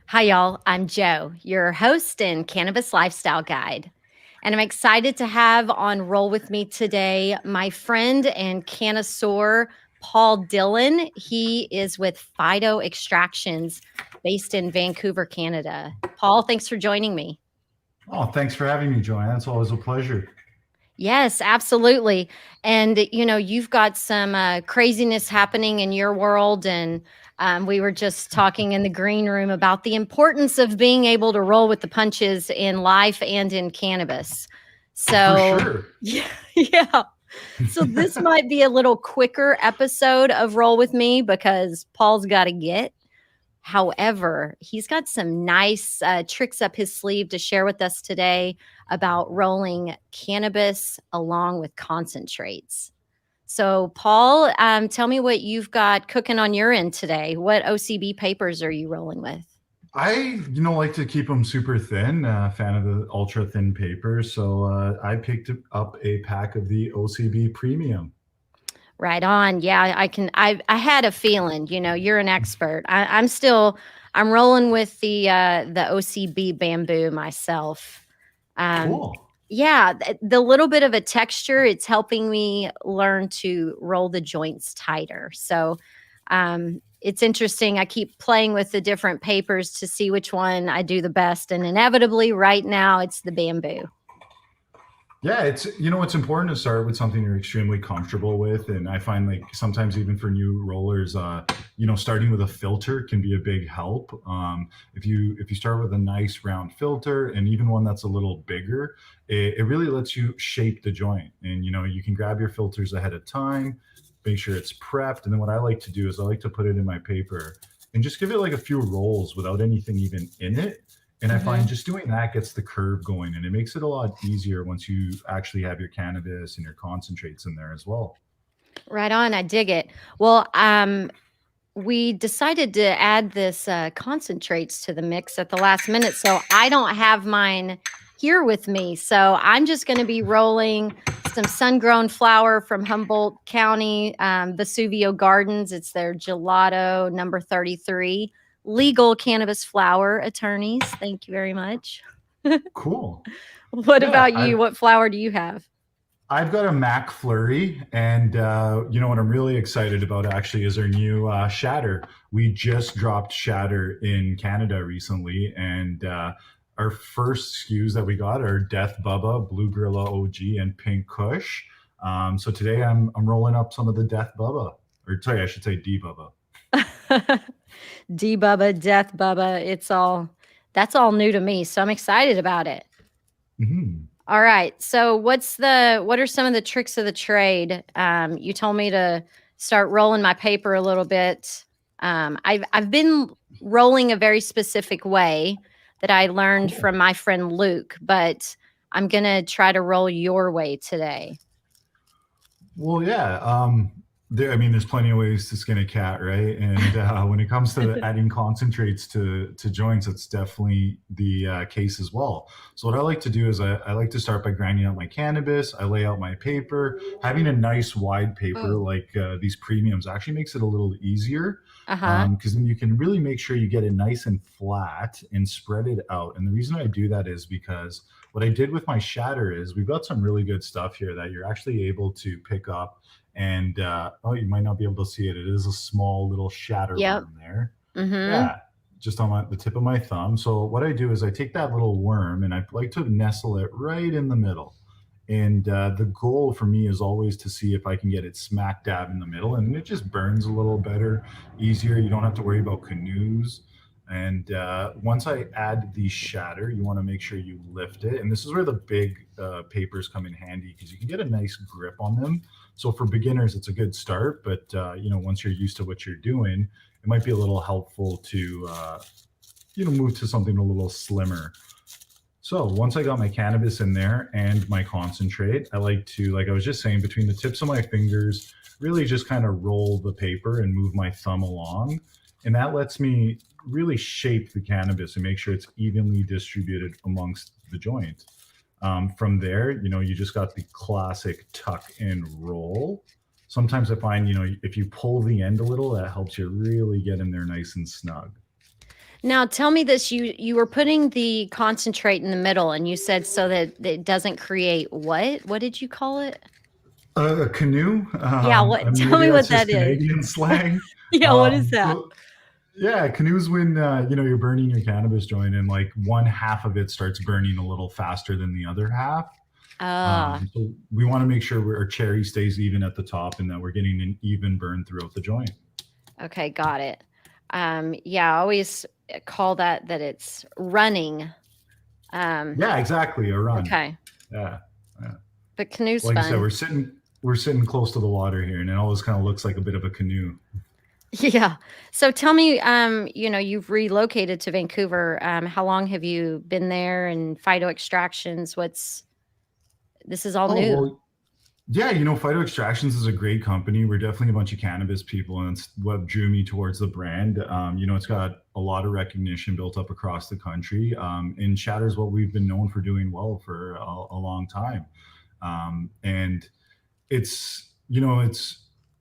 Hi, y'all. I'm Jo, your host and cannabis lifestyle guide. And I'm excited to have on roll with me today my friend and connoisseur, Paul Dhillon. He is with Fido Extractions based in Vancouver, Canada. Paul, thanks for joining me. Oh, thanks for having me, Joanne. It's always a pleasure. Yes, absolutely. And, you've got some craziness happening in your world. And we were just talking in the green room about the importance of being able to roll with the punches in life and in cannabis. So, For sure. yeah. So this might be a little quicker episode of Roll With Me because Paul's got to get. However, he's got some nice tricks up his sleeve to share with us today about rolling cannabis along with concentrates. So, Paul, tell me what you've got cooking on your end today. What OCB papers are you rolling with? I, like to keep them super thin. Fan of the ultra thin papers. So I picked up a pack of the OCB Premium. Right on. Yeah, I had a feeling, you're an expert. I'm rolling with the OCB bamboo myself. Cool. Yeah, the little bit of a texture, it's helping me learn to roll the joints tighter. So, it's interesting. I keep playing with the different papers to see which one I do the best. And inevitably right now it's the bamboo. Yeah, it's important to start with something you're extremely comfortable with, and I find like sometimes even for new rollers, starting with a filter can be a big help. If you start with a nice round filter and even one that's a little bigger, it really lets you shape the joint, and you can grab your filters ahead of time, make sure it's prepped, and then what I like to do is I like to put it in my paper and just give it like a few rolls without anything even in it. And I find just doing that gets the curve going, and it makes it a lot easier once you actually have your cannabis and your concentrates in there as well. Right on. I dig it. Well, we decided to add this concentrates to the mix at the last minute. So I don't have mine here with me. So I'm just going to be rolling some sun-grown flower from Humboldt County, Vesuvio Gardens. It's their gelato number 33. Legal cannabis flower attorneys. Thank you very much. Cool. What about you? What flower do you have? I've got a Mac Flurry, and what I'm really excited about actually is our new shatter. We just dropped shatter in Canada recently, and our first SKUs that we got are Death Bubba, Blue Gorilla OG, and Pink Kush. So today I'm rolling up some of the Death Bubba, or sorry, I should say D Bubba. D Bubba, Death Bubba. That's all new to me. So I'm excited about it. Mm-hmm. All right. So what are some of the tricks of the trade? You told me to start rolling my paper a little bit. I've been rolling a very specific way that I learned from my friend Luke, but I'm going to try to roll your way today. Well, yeah. There's plenty of ways to skin a cat, right? And when it comes to adding concentrates to joints, it's definitely the case as well. So what I like to do is I like to start by grinding out my cannabis. I lay out my paper. Having a nice wide paper like these premiums actually makes it a little easier, because then you can really make sure you get it nice and flat and spread it out. And the reason I do that is because what I did with my shatter is we've got some really good stuff here that you're actually able to pick up. And you might not be able to see it. It is a small little shatter worm there. Mm-hmm. Yeah, just on the tip of my thumb. So what I do is I take that little worm and I like to nestle it right in the middle. And the goal for me is always to see if I can get it smack dab in the middle, and it just burns a little better, easier. You don't have to worry about canoes. And once I add the shatter, you want to make sure you lift it. And this is where the big papers come in handy, because you can get a nice grip on them. So for beginners, it's a good start, but once you're used to what you're doing, it might be a little helpful to move to something a little slimmer. So once I got my cannabis in there and my concentrate, I like to, like I was just saying, between the tips of my fingers, really just kind of roll the paper and move my thumb along. And that lets me really shape the cannabis and make sure it's evenly distributed amongst the joint. From there, you just got the classic tuck and roll. Sometimes I find, if you pull the end a little, that helps you really get in there nice and snug. Now, tell me this: you were putting the concentrate in the middle, and you said so that it doesn't create what? What did you call it? A canoe. Yeah, what? Tell Maybe me that's what just that is. Canadian slang. Yeah, what is that? So yeah, canoes when you're burning your cannabis joint and like one half of it starts burning a little faster than the other half. Ah, So we want to make sure our cherry stays even at the top and that we're getting an even burn throughout the joint. okay, got it. Yeah, I always call that it's running. Yeah, exactly. A run. Okay, Yeah, yeah. but canoe's Like I said, fun. we're sitting close to the water here, and it always kind of looks like a bit of a canoe. Yeah. So tell me, you've relocated to Vancouver. How long have you been there? And phyto extractions, this is all Oh new. well, yeah. Phyto Extractions is a great company. We're definitely a bunch of cannabis people, and it's what drew me towards the brand. It's got a lot of recognition built up across the country, and shatters what we've been known for doing well for a long time. And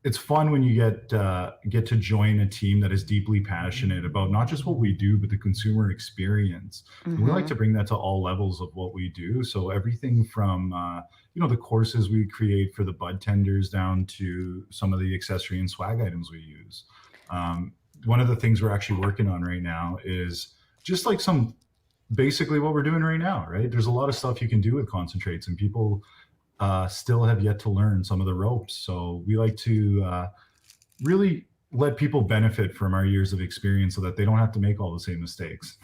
it's fun when you get to join a team that is deeply passionate about not just what we do but the consumer experience, and we like Hmm. to bring that to all levels of what we do. So everything from the courses we create for the bud tenders down to some of the accessory and swag items we use. One of the things we're actually working on right now is just like some basically what we're doing right now, right? There's a lot of stuff you can do with concentrates, and people still have yet to learn some of the ropes. So we like to really let people benefit from our years of experience so that they don't have to make all the same mistakes.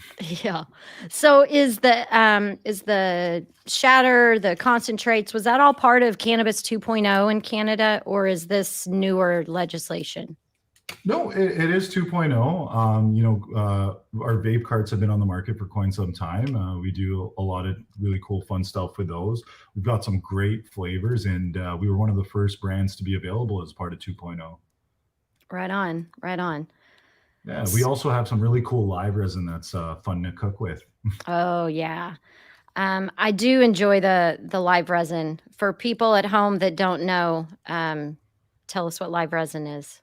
Yeah. So is the shatter, the concentrates, was that all part of Cannabis 2.0 in Canada, or is this newer legislation? No, it is 2.0. Our vape carts have been on the market for quite some time. We do a lot of really cool, fun stuff with those. We've got some great flavors, and we were one of the first brands to be available as part of 2.0. Right on, right on. Yeah, we S- also have some really cool live resin that's fun to cook with. Oh yeah. I do enjoy the live resin. For people at home that don't know, tell us what live resin is.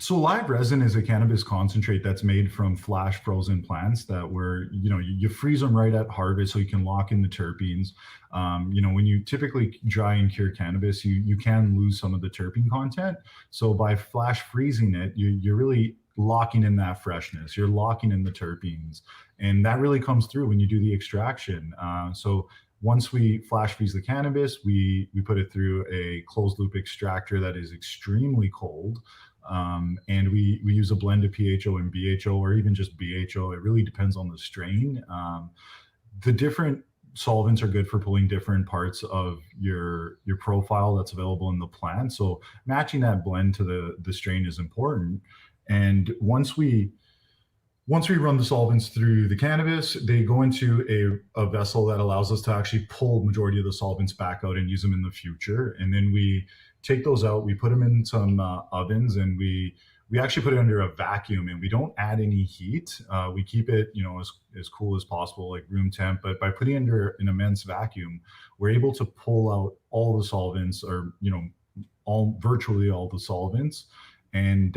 So live resin is a cannabis concentrate that's made from flash frozen plants that were, you freeze them right at harvest so you can lock in the terpenes. When you typically dry and cure cannabis, you can lose some of the terpene content. So by flash freezing it, you're really locking in that freshness. You're locking in the terpenes, and that really comes through when you do the extraction. So once we flash freeze the cannabis, we put it through a closed loop extractor that is extremely cold, and we use a blend of PHO and BHO, or even just BHO. It really depends on the strain. The different solvents are good for pulling different parts of your profile that's available in the plant. So matching that blend to the strain is important. And once we run the solvents through the cannabis, they go into a vessel that allows us to actually pull majority of the solvents back out and use them in the future. And then we take those out, we put them in some ovens, and we actually put it under a vacuum, and we don't add any heat. We keep it, as cool as possible, like room temp. But by putting it under an immense vacuum, we're able to pull out all the solvents, or virtually all the solvents, and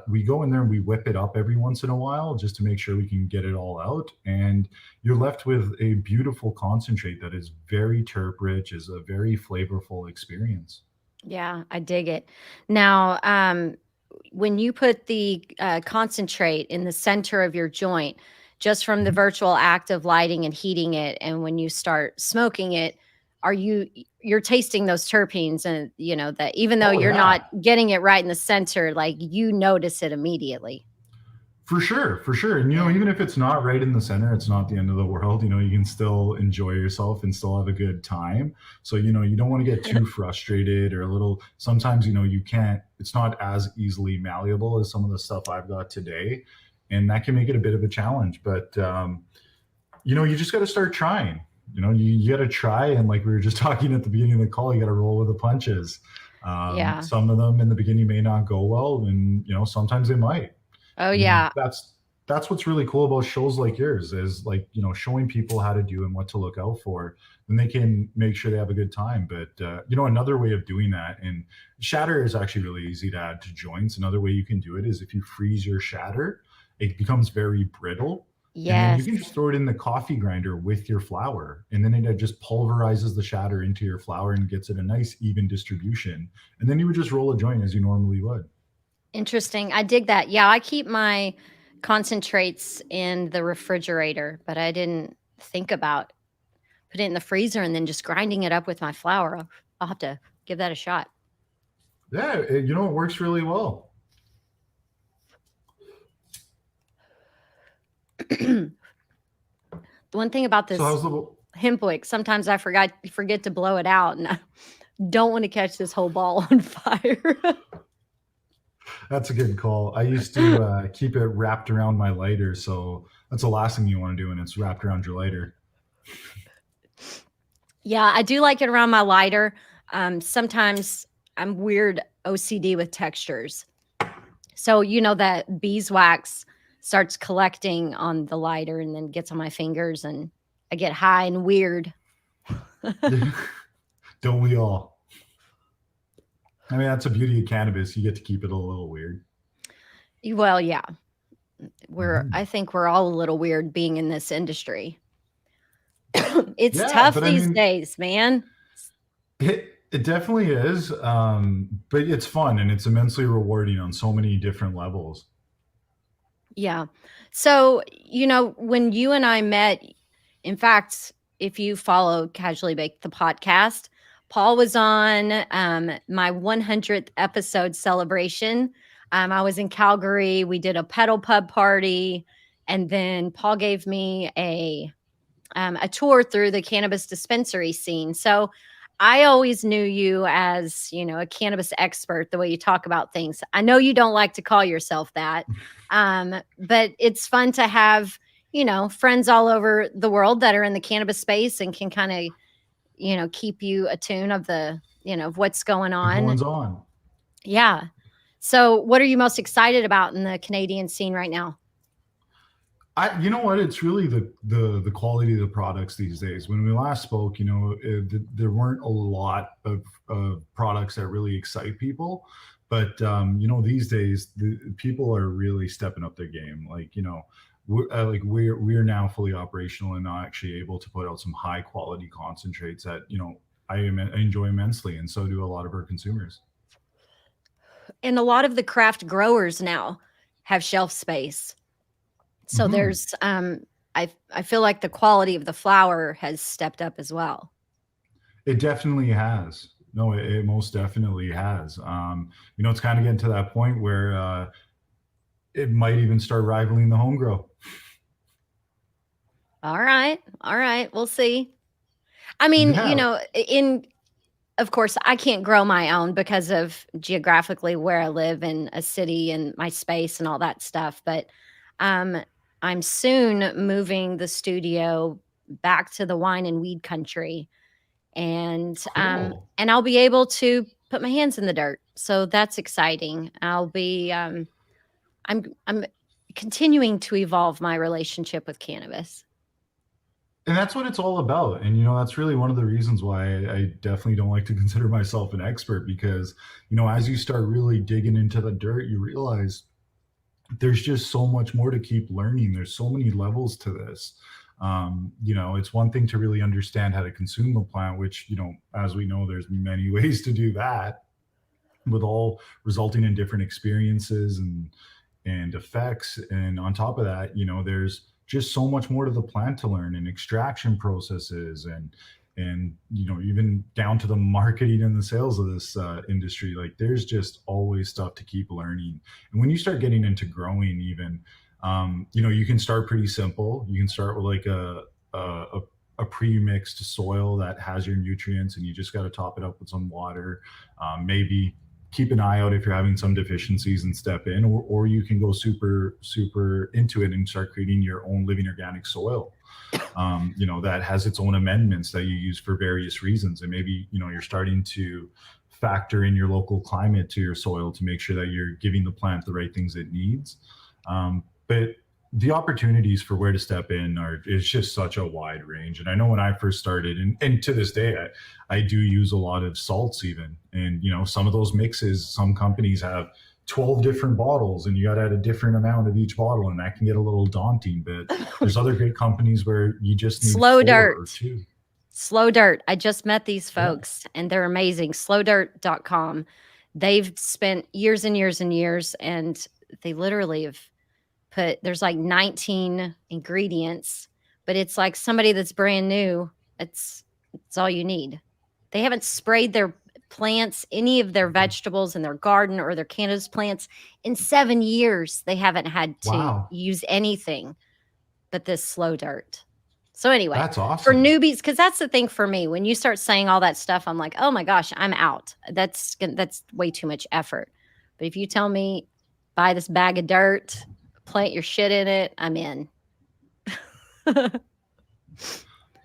we go in there and we whip it up every once in a while just to make sure we can get it all out, and you're left with a beautiful concentrate that is very terp rich, is a very flavorful experience. Yeah, I dig it. Now, when you put the concentrate in the center of your joint, just from the Mhm. virtual act of lighting and heating it, and when you start smoking it, you're tasting those terpenes, and that even though Oh you're yeah. not getting it right in the center, like you notice it immediately. For sure, for sure. And Yeah. even if it's not right in the center, it's not the end of the world. You can still enjoy yourself and still have a good time. So, you don't want to get too frustrated or a little, sometimes, you can't, it's not as easily malleable as some of the stuff I've got today. And that can make it a bit of a challenge. But, you just got to start trying. You got to try. And like we were just talking at the beginning of the call, you got to roll with the punches. Yeah. Some of them in the beginning may not go well, and sometimes they might. Oh, And yeah. that's what's really cool about shows like yours is like showing people how to do and what to look out for, then they can make sure they have a good time. But another way of doing that, and shatter is actually really easy to add to joints. Another way you can do it is if you freeze your shatter, it becomes very brittle, and then you Yes. can just throw it in the coffee grinder with your flour, and then it just pulverizes the shatter into your flour and gets it a nice even distribution, and then you would just roll a joint as you normally would. Interesting. I dig that. Yeah, I keep my concentrates in the refrigerator, but I didn't think about putting it in the freezer and then just grinding it up with my flour. I'll have to give that a shot. Yeah, it works really well. The one thing about So this how's the hemp wick, sometimes I forget to blow it out, and I don't want to catch this whole ball on fire. That's a good call. I used to keep it wrapped around my lighter, so that's the last thing you want to do when it's wrapped around your lighter. Yeah, I do like it around my lighter. Sometimes I'm weird OCD with textures. So, that beeswax starts collecting on the lighter and then gets on my fingers, and I get high and weird. Don't we all? I mean, that's the beauty of cannabis. You get to keep it a little weird. Well, yeah. Mhm. I think we're all a little weird being in this industry. It's Yeah, tough but I these mean, days, man. it definitely is. But it's fun and it's immensely rewarding on so many different levels. Yeah. So, when you and I met, in fact, if you follow Casually Baked the podcast, Paul was on my 100th episode celebration. I was in Calgary. We did a pedal pub party, and then Paul gave me a tour through the cannabis dispensary scene. So I always knew you as, a cannabis expert, the way you talk about things. I know you don't like to call yourself that, but it's fun to have, friends all over the world that are in the cannabis space and can kind of, keep you attuned of of what's going The on. goings on. Yeah. So what are you most excited about in the Canadian scene right now? You know what? It's really the quality of the products these days. When we last spoke, there weren't a lot of products that really excite people, but these days the people are really stepping up their game. Like we're now fully operational and actually able to put out some high quality concentrates that I enjoy immensely, and so do a lot of our consumers. And a lot of the craft growers now have shelf space. So Hmm. there's I feel like the quality of the flower has stepped up as well. It definitely has. No, it most definitely has. It's kind of getting to that point where it might even start rivaling the home grow. All right. All right. We'll see. I mean, Yeah, in of course, I can't grow my own because of geographically where I live in a city and my space and all that stuff. But um, I'm soon moving the studio back to the wine and weed country, cool. and I'll be able to put my hands in the dirt. So that's exciting. I'm continuing to evolve my relationship with cannabis. And that's what it's all about. And that's really one of the reasons why I definitely don't like to consider myself an expert, because as you start really digging into the dirt, you realize there's just so much more to keep learning. There's so many levels to this. It's one thing to really understand how to consume the plant, which, as we know, there's many ways to do that, with all resulting in different experiences and effects. And on top of that, there's just so much more to the plant to learn, and extraction processes, and even down to the marketing and the sales of this industry. Like there's just always stuff to keep learning. And when you start getting into growing, even You can start pretty simple. You can start with like a, a pre-mixed soil that has your nutrients, and you just got to top it up with some water. Maybe keep an eye out if you're having some deficiencies and step in, or you can go super into it and start creating your own living organic soil. That has its own amendments that you use for various reasons, and maybe you're starting to factor in your local climate to your soil to make sure that you're giving the plant the right things it needs. But the opportunities for where to step in is just such a wide range. And I know when I first started, and to this day, I do use a lot of salts even. And, some of those mixes, some companies have 12 different bottles and you got to add a different amount of each bottle. And that can get a little daunting, but there's other great companies where you just need Slow 4 Dirt. or 2. Slow Dirt. I just met these folks and they're amazing. Slowdirt.com. They've spent years and years and years, and they literally have there's like 19 ingredients, but it's like somebody that's brand new. It's all you need. They haven't sprayed their plants, any of their vegetables in their garden or their cannabis plants in 7 years. They haven't had to use anything but this Slow Dirt. So anyway, that's awesome for newbies, because that's the thing for me. When you start saying all that stuff, I'm like, oh my gosh, I'm out. That's way too much effort. But if you tell me, buy this bag of dirt, plant your shit in it, I'm in.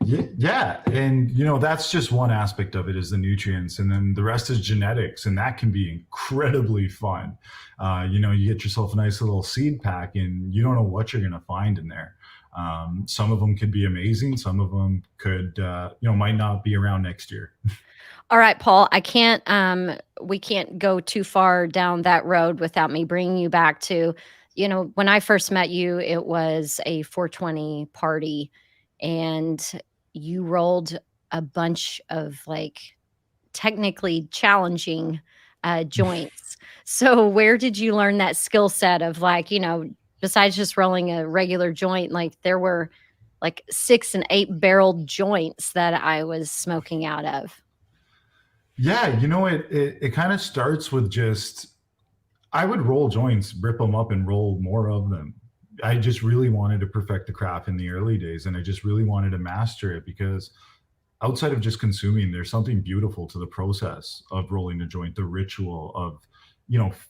Yeah. And, that's just one aspect of it is the nutrients. And then the rest is genetics. And that can be incredibly fun. You get yourself a nice little seed pack and you don't know what you're going to find in there. Some of them could be amazing. Some of them could, might not be around next year. All right, Paul, we can't go too far down that road without me bringing you back to, when I first met you, it was a 420 party and you rolled a bunch of like technically challenging joints. So where did you learn that skill set of like, besides just rolling a regular joint, like there were like 6 and 8 barreled joints that I was smoking out of? Yeah, it kind of starts with just, I would roll joints, rip them up and roll more of them. I just really wanted to perfect the craft in the early days, and I just really wanted to master it because outside of just consuming, there's something beautiful to the process of rolling a joint, the ritual of,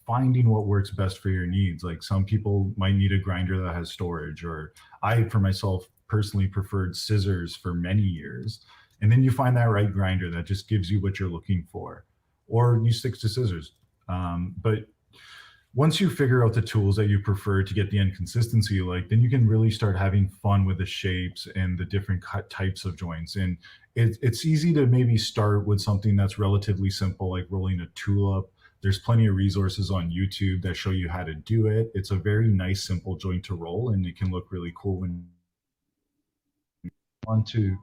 finding what works best for your needs. Like some people might need a grinder that has storage, or I, for myself, personally preferred scissors for many years. And then you find that right grinder that just gives you what you're looking for, or you stick to scissors. But once you figure out the tools that you prefer to get the end consistency you like, then you can really start having fun with the shapes and the different cut types of joints. And it's easy to maybe start with something that's relatively simple, like rolling a tulip. There's plenty of resources on YouTube that show you how to do it. It's a very nice, simple joint to roll, and it can look really cool when you want to.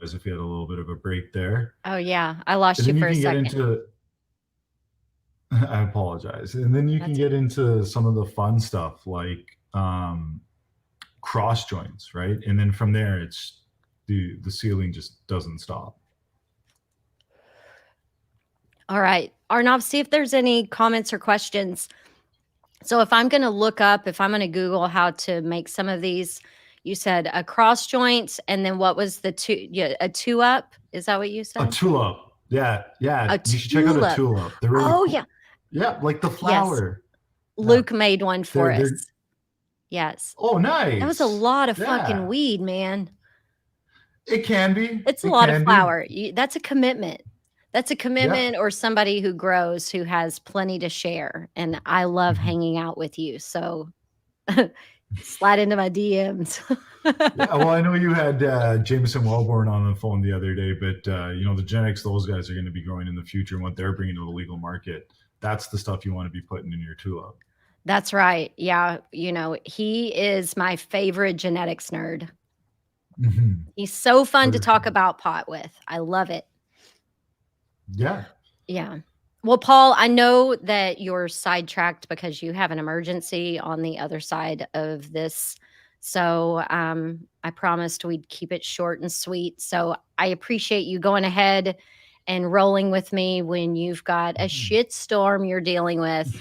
As if you had a little bit of a break there. Oh yeah, I lost you for a second. I apologize. And then you can get into some of the fun stuff like cross joints, right? And then from there, it's the ceiling just doesn't stop. All right, Arnav, see if there's any comments or questions. So if I'm going to look up, if I'm going to Google how to make some of these, you said a cross joint, and then what was the a two up? Is that what you said? A tulip. Yeah. You should check out a tulip. They're really cool. Yeah, like the flower. Yes. Luke made one for us. Yes. Oh, nice. That was a lot of fucking weed, man. It can be. It's a lot of flower. That's a commitment. That's a commitment, or somebody who grows, who has plenty to share. And I love hanging out with you. So slide into my DMs. Well, I know you had Jameson Wellborn on the phone the other day, but the genetics those guys are going to be growing in the future and what they're bringing to the legal market, that's the stuff you want to be putting in your tulip. That's right. Yeah. He is my favorite genetics nerd. Mm-hmm. He's so fun to talk about pot with. I love it. Yeah. Yeah. Well, Paul, I know that you're sidetracked because you have an emergency on the other side of this. So I promised we'd keep it short and sweet. So I appreciate you going ahead and rolling with me when you've got a shit storm you're dealing with.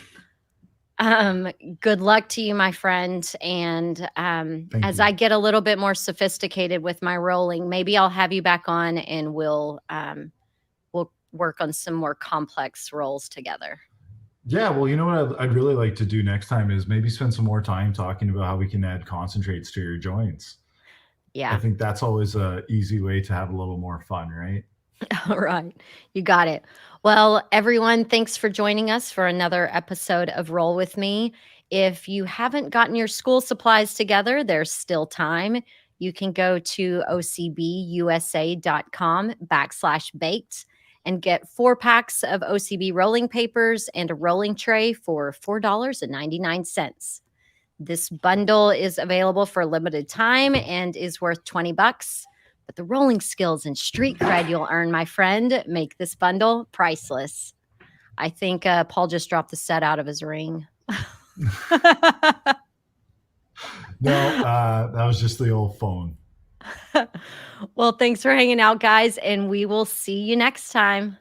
Um, Good luck to you, my friend. And Thank as you. I get a little bit more sophisticated with my rolling, maybe I'll have you back on and we'll work on some more complex rolls together. Yeah, well, you know what I'd really like to do next time is maybe spend some more time talking about how we can add concentrates to your joints. I Yeah. think that's always a easy way to have a little more fun, right? All right. You got it. Well, everyone, thanks for joining us for another episode of Roll With Me. If you haven't gotten your school supplies together, there's still time. You can go to ocbusa.com/baked and get 4 packs of OCB rolling papers and a rolling tray for $4.99. This bundle is available for a limited time and is worth 20 bucks. But the rolling skills and street cred you'll earn, my friend, make this bundle priceless. I think Paul just dropped the set out of his ring. No, that was just the old phone. Well, thanks for hanging out, guys, and we will see you next time.